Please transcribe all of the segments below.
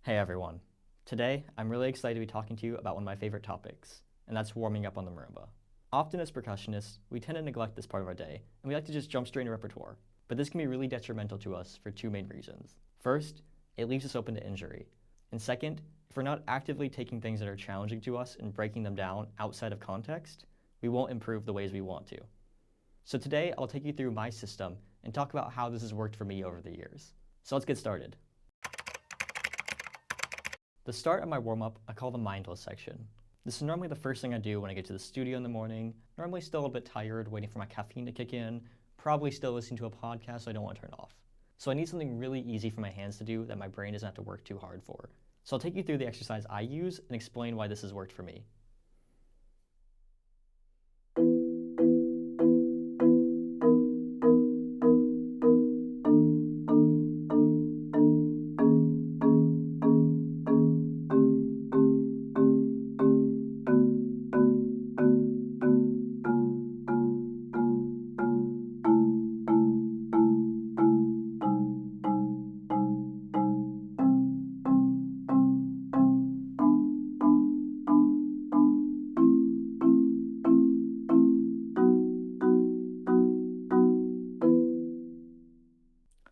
Hey everyone. Today, I'm really excited to be talking to you about one of my favorite topics, and that's warming up on the marimba. Often as percussionists, we tend to neglect this part of our day, and we like to just jump straight into repertoire. But this can be really detrimental to us for two main reasons. First, it leaves us open to injury. And second, if we're not actively taking things that are challenging to us and breaking them down outside of context, we won't improve the ways we want to. So today, I'll take you through my system and talk about how this has worked for me over the years. So let's get started. The start of my warm-up I call the Mindless section. This is normally the first thing I do when I get to the studio in the morning, normally still a little bit tired, waiting for my caffeine to kick in, probably still listening to a podcast so I don't want to turn off. So I need something really easy for my hands to do that my brain doesn't have to work too hard for. So I'll take you through the exercise I use and explain why this has worked for me.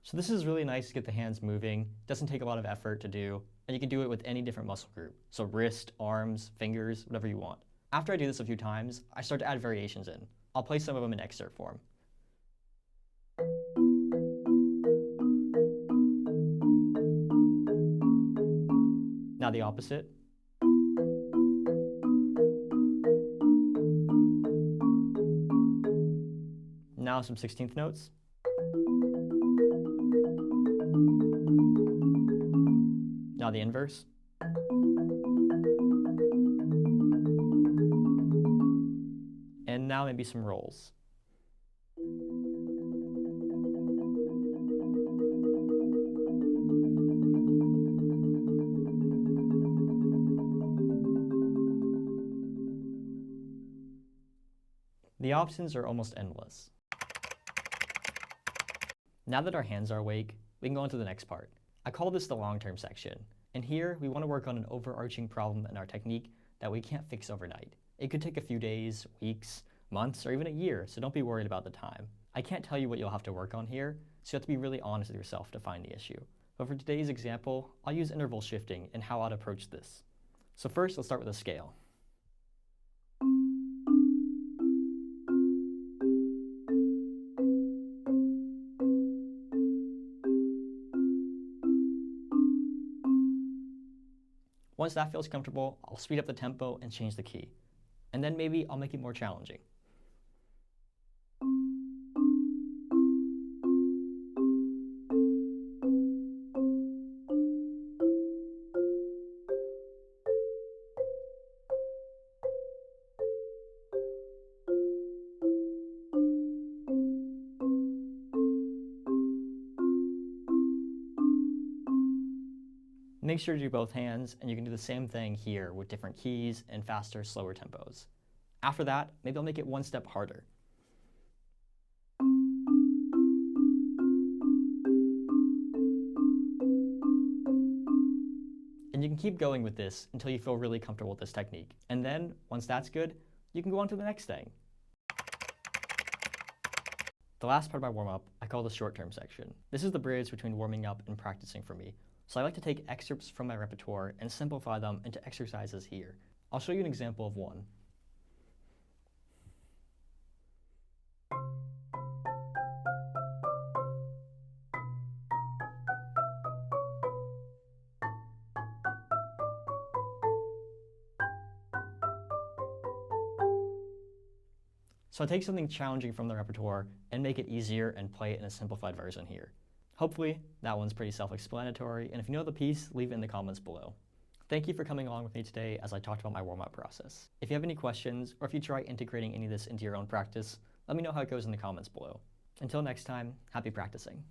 So this is really nice to get the hands moving. It doesn't take a lot of effort to do, and you can do it with any different muscle group. So wrist, arms, fingers, whatever you want. After I do this a few times, I start to add variations in. I'll play some of them in excerpt form. Now the opposite. Now some 16th notes. Now the inverse. And now maybe some rolls. The options are almost endless. Now that our hands are awake, we can go on to the next part. I call this the long-term section. And here, we want to work on an overarching problem in our technique that we can't fix overnight. It could take a few days, weeks, months, or even a year, so don't be worried about the time. I can't tell you what you'll have to work on here, so you have to be really honest with yourself to find the issue. But for today's example, I'll use interval shifting and how I'd approach this. So first, let's start with a scale. Once that feels comfortable, I'll speed up the tempo and change the key. And then maybe I'll make it more challenging. Make sure to do both hands, and you can do the same thing here with different keys and faster, slower tempos. After that, maybe I'll make it one step harder. And you can keep going with this until you feel really comfortable with this technique. And then, once that's good, you can go on to the next thing. The last part of my warm-up I call the short-term section. This is the bridge between warming up and practicing for me. So I like to take excerpts from my repertoire and simplify them into exercises here. I'll show you an example of one. So I take something challenging from the repertoire and make it easier and play it in a simplified version here. Hopefully, that one's pretty self-explanatory, and if you know the piece, leave it in the comments below. Thank you for coming along with me today as I talked about my warm-up process. If you have any questions, or if you try integrating any of this into your own practice, let me know how it goes in the comments below. Until next time, happy practicing.